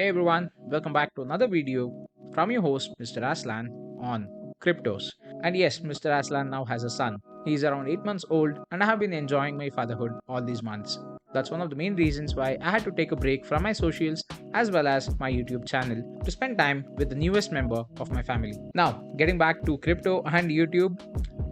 Hey everyone, welcome back to another video from your host Mr. Aslan on cryptos. And yes, Mr. Aslan now has a son. He's around 8 months old and I have been enjoying my fatherhood all these months. That's one of the main reasons why I had to take a break from my socials as well as my YouTube channel to spend time with the newest member of my family. Now, getting back to crypto and YouTube,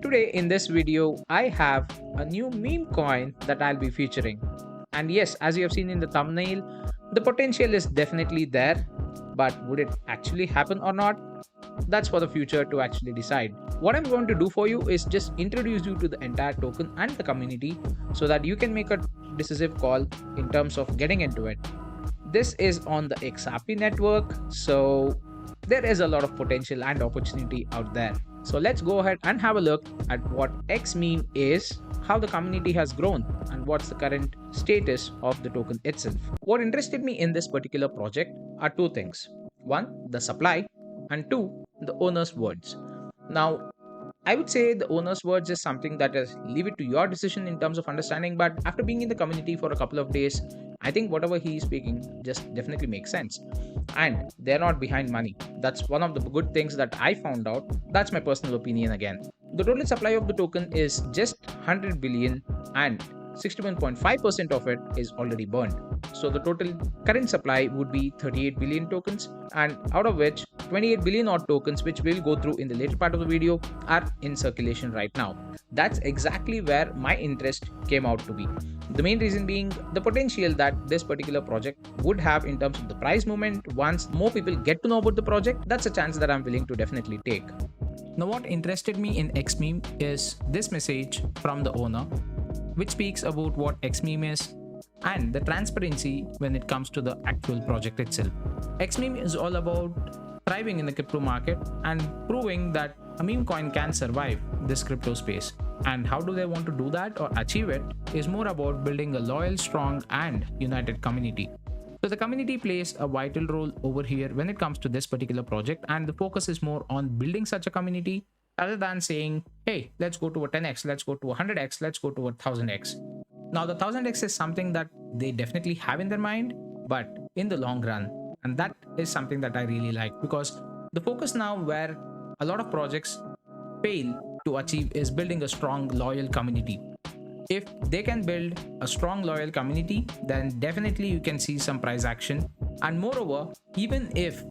today in this video I have a new meme coin that I'll be featuring. And yes, as you have seen in the thumbnail, the potential is definitely there, but would it actually happen or not? That's for the future to actually decide. What I'm going to do for you is just introduce you to the entire token and the community so that you can make a decisive call in terms of getting into it. This is on the XRP network, so there is a lot of potential and opportunity out there. So let's go ahead and have a look at what XMEME is, how the community has grown, and what's the current status of the token itself. What interested me in this particular project are two things. One, the supply, and two, the owner's words. Now, I would say the owner's words is something that is leave it to your decision in terms of understanding, but after being in the community for a couple of days, I think whatever he is speaking just definitely makes sense. And they're not behind money. That's one of the good things that I found out. That's my personal opinion again. The total supply of the token is just 100 billion and 61.5% of it is already burned. So the total current supply would be 38 billion tokens, and out of which 28 billion odd tokens, which we'll go through in the later part of the video, are in circulation right now. That's exactly where my interest came out to be. The main reason being the potential that this particular project would have in terms of the price movement. Once more people get to know about the project, that's a chance that I'm willing to definitely take. Now, what interested me in XMEME is this message from the owner, which speaks about what XMEME is and the transparency when it comes to the actual project itself. XMEME is all about thriving in the crypto market and proving that a meme coin can survive this crypto space. And how do they want to do that or achieve it is more about building a loyal, strong, and united community. So the community plays a vital role over here when it comes to this particular project, and the focus is more on building such a community rather than saying, hey, let's go to a 10x, let's go to a 100x, let's go to a 1000x. Now the 1000x is something that they definitely have in their mind, but in the long run, and that is something that I really like, because the focus now where a lot of projects fail to achieve is building a strong, loyal community. If they can build a strong, loyal community, then definitely you can see some price action. And moreover, even if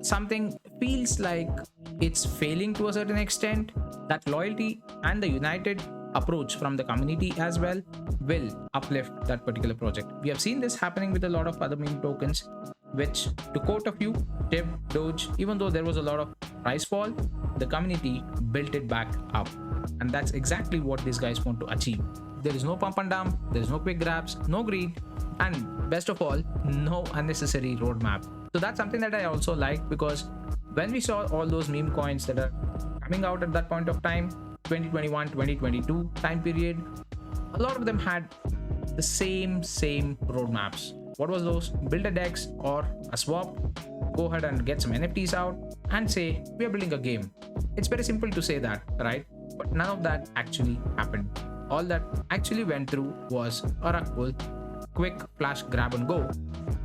something feels like it's failing to a certain extent, that loyalty and the united approach from the community as well will uplift that particular project. We have seen this happening with a lot of other meme tokens, which, to quote a few, TIB, Doge, even though there was a lot of price fall, the community built it back up. And that's exactly what these guys want to achieve. There is no pump and dump, there is no quick grabs, no greed, and best of all, no unnecessary roadmap. So that's something that I also like, because when we saw all those meme coins that are coming out at that point of time, 2021, 2022 time period, a lot of them had the same roadmaps. What was those? Build a DEX or a swap, go ahead and get some NFTs out and say, we are building a game. It's very simple to say that, right? But none of that actually happened. All that actually went through was a rug pull, quick flash grab and go,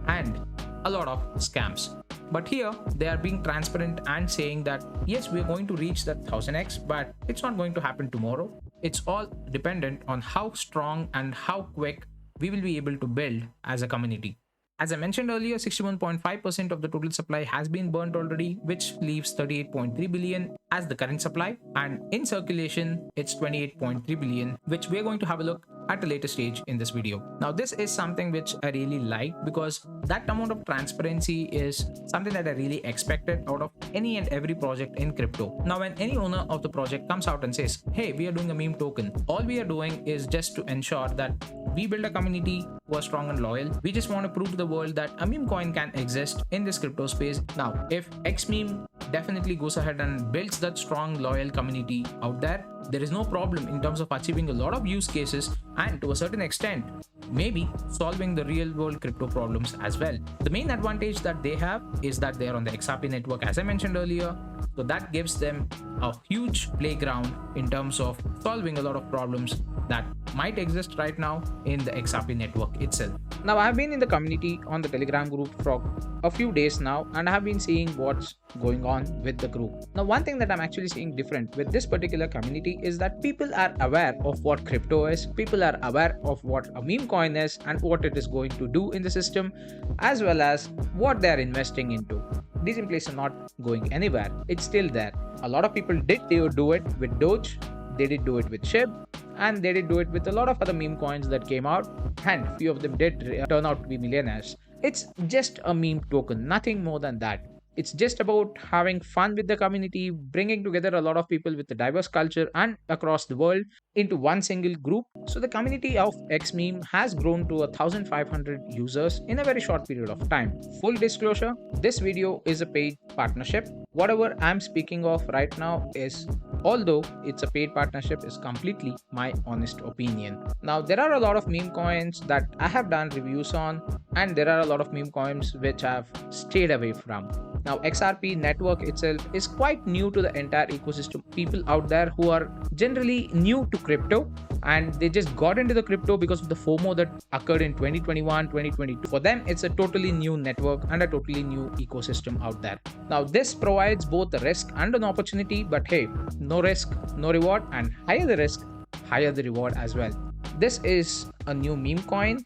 and a lot of scams. But here they are being transparent and saying that yes, we are going to reach that 1000x, but it's not going to happen tomorrow. It's all dependent on how strong and how quick we will be able to build as a community. As I mentioned earlier, 61.5% of the total supply has been burnt already, which leaves 38.3 billion as the current supply, and in circulation it's 28.3 billion, which we're going to have a look at a later stage in this video. Now this is something which I really like, because that amount of transparency is something that I really expected out of any and every project in crypto. Now when any owner of the project comes out and says, hey, we are doing a meme token, all we are doing is just to ensure that we build a community who are strong and loyal. We just want to prove to the world that a meme coin can exist in this crypto space. Now if XMEME definitely goes ahead and builds that strong, loyal community out there, there is no problem in terms of achieving a lot of use cases and to a certain extent maybe solving the real world crypto problems as well. The main advantage that they have is that they are on the XRP network, as I mentioned earlier, so that gives them a huge playground in terms of solving a lot of problems that might exist right now in the XRP network itself. Now, I've been in the community on the Telegram group for a few days now, and I have been seeing what's going on with the group. Now, one thing that I'm actually seeing different with this particular community is that people are aware of what crypto is, people are aware of what a meme coin is and what it is going to do in the system, as well as what they are investing into. These inflations are not going anywhere, it's still there. A lot of people did do it with Doge, they did do it with SHIB, and they did do it with a lot of other meme coins that came out, and few of them did turn out to be millionaires. It's just a meme token, nothing more than that. It's just about having fun with the community, bringing together a lot of people with a diverse culture and across the world into one single group. So the community of XMEME has grown to 1,500 users in a very short period of time. Full disclosure, this video is a paid partnership. Whatever I'm speaking of right now is, although it's a paid partnership, is completely my honest opinion. Now, there are a lot of meme coins that I have done reviews on, and there are a lot of meme coins which I've stayed away from. Now, XRP network itself is quite new to the entire ecosystem. People out there who are generally new to crypto and they just got into the crypto because of the FOMO that occurred in 2021, 2022. For them, it's a totally new network and a totally new ecosystem out there. Now, this provides both a risk and an opportunity, but hey, no risk, no reward, and higher the risk, higher the reward as well. This is a new meme coin.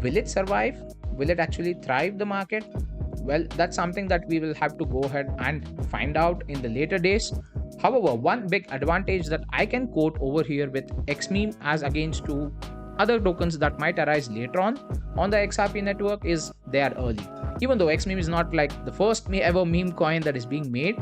Will it survive? Will it actually thrive the market? Well, that's something that we will have to go ahead and find out in the later days. However, one big advantage that I can quote over here with XMEME as against to other tokens that might arise later on the XRP network is they are early. Even though XMEME is not like the first ever meme coin that is being made,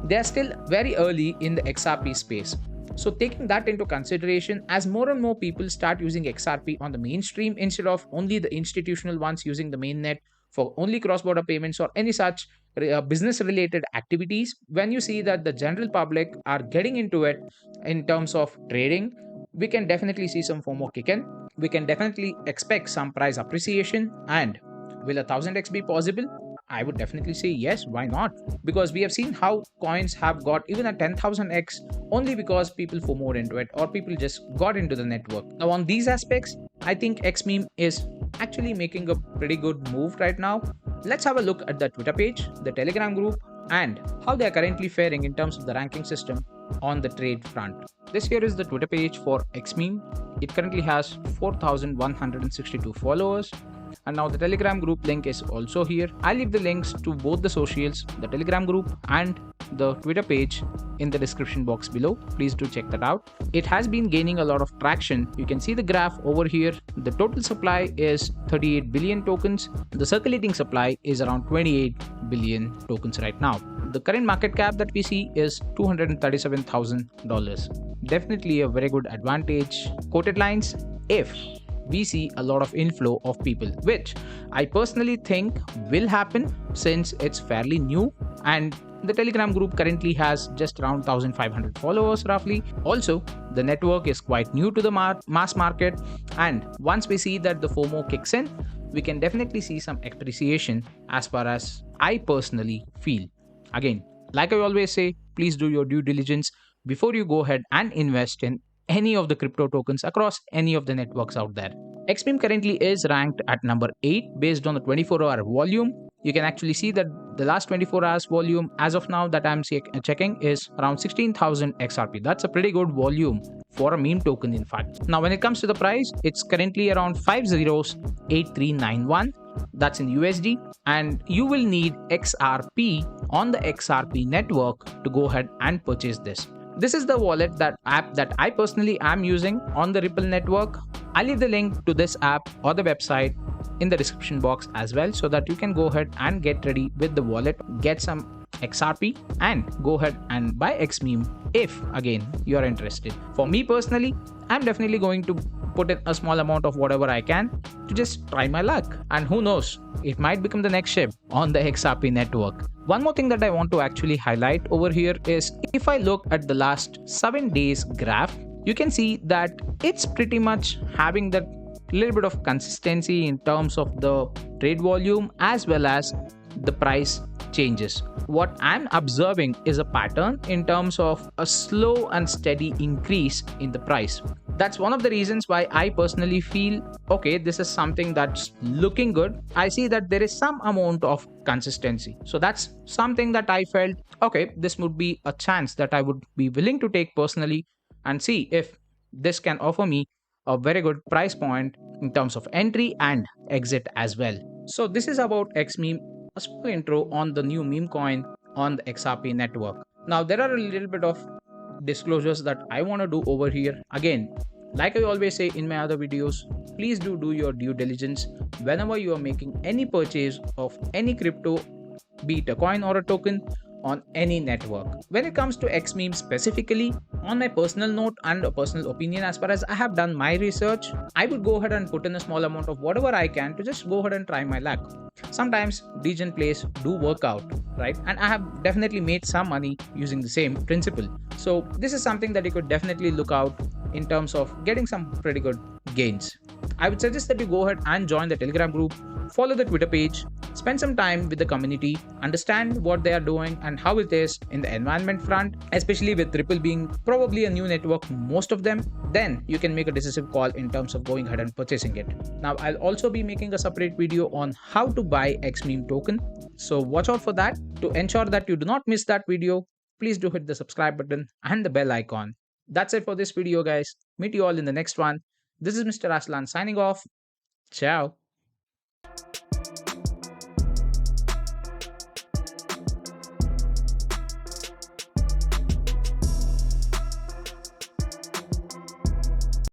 they are still very early in the XRP space. So taking that into consideration, as more and more people start using XRP on the mainstream instead of only the institutional ones using the mainnet for only cross-border payments or any such business-related activities, when you see that the general public are getting into it in terms of trading, we can definitely see some FOMO kick in. We can definitely expect some price appreciation. And will 1000x be possible? I would definitely say yes, why not? Because we have seen how coins have got even a 10,000x only because people FOMO'd into it or people just got into the network. Now, on these aspects, I think XMEME is actually making a pretty good move right now. Let's have a look at the Twitter page, the Telegram group, and how they are currently faring in terms of the ranking system on the trade front. This here is the Twitter page for XMEME. It currently has 4,162 followers. And now the Telegram group link is also here. I'll leave the links to both the socials, the Telegram group and the Twitter page in the description box below. Please do check that out. It has been gaining a lot of traction. You can see the graph over here. The total supply is 38 billion tokens. The circulating supply is around 28 billion tokens right now. The current market cap that we see is $237,000. Definitely a very good advantage. Quoted lines, if we see a lot of inflow of people, which I personally think will happen since it's fairly new, and the Telegram group currently has just around 1,500 followers roughly. Also, the network is quite new to the mass market, and once we see that the FOMO kicks in, we can definitely see some appreciation as far as I personally feel. Again, like I always say, please do your due diligence before you go ahead and invest in any of the crypto tokens across any of the networks out there. XMEME currently is ranked at number 8 based on the 24-hour volume. You can actually see that the last 24 hours volume as of now that I'm checking is around 16,000 XRP. That's a pretty good volume for a meme token in fact. Now when it comes to the price, it's currently around 508391. That's in USD, and you will need XRP on the XRP network to go ahead and purchase this. This is the wallet app that I personally am using on the Ripple network. I'll leave the link to this app or the website in the description box as well, so that you can go ahead and get ready with the wallet, get some XRP and go ahead and buy XMEME if again you are interested. For me personally, I'm definitely going to put in a small amount of whatever I can to just try my luck, and who knows, it might become the next ship on the XRP network. One more thing that I want to actually highlight over here is if I look at the last 7 days graph, you can see that it's pretty much having that little bit of consistency in terms of the trade volume as well as the price changes. What I'm observing is a pattern in terms of a slow and steady increase in the price. That's one of the reasons why I personally feel okay, this is something that's looking good. I see that there is some amount of consistency. So that's something that I felt okay, this would be a chance that I would be willing to take personally and see if this can offer me a very good price point in terms of entry and exit as well. So this is about XMeme, a small intro on the new meme coin on the XRP network. Now there are a little bit of disclosures that I want to do over here. Again, like I always say in my other videos, please do your due diligence whenever you are making any purchase of any crypto, be it a coin or a token, on any network. When it comes to XMeme specifically, on my personal note and a personal opinion, as far as I have done my research, I would go ahead and put in a small amount of whatever I can to just go ahead and try my luck. Sometimes degen plays do work out, right? And I have definitely made some money using the same principle. So this is something that you could definitely look out in terms of getting some pretty good gains. I would suggest that you go ahead and join the Telegram group, follow the Twitter page, spend some time with the community, understand what they are doing and how it is in the environment front, especially with Ripple being probably a new network, most of them. Then you can make a decisive call in terms of going ahead and purchasing it. Now, I'll also be making a separate video on how to buy XMEME token. So watch out for that. To ensure that you do not miss that video, please do hit the subscribe button and the bell icon. That's it for this video, guys. Meet you all in the next one. This is Mr. Aslan signing off. Ciao.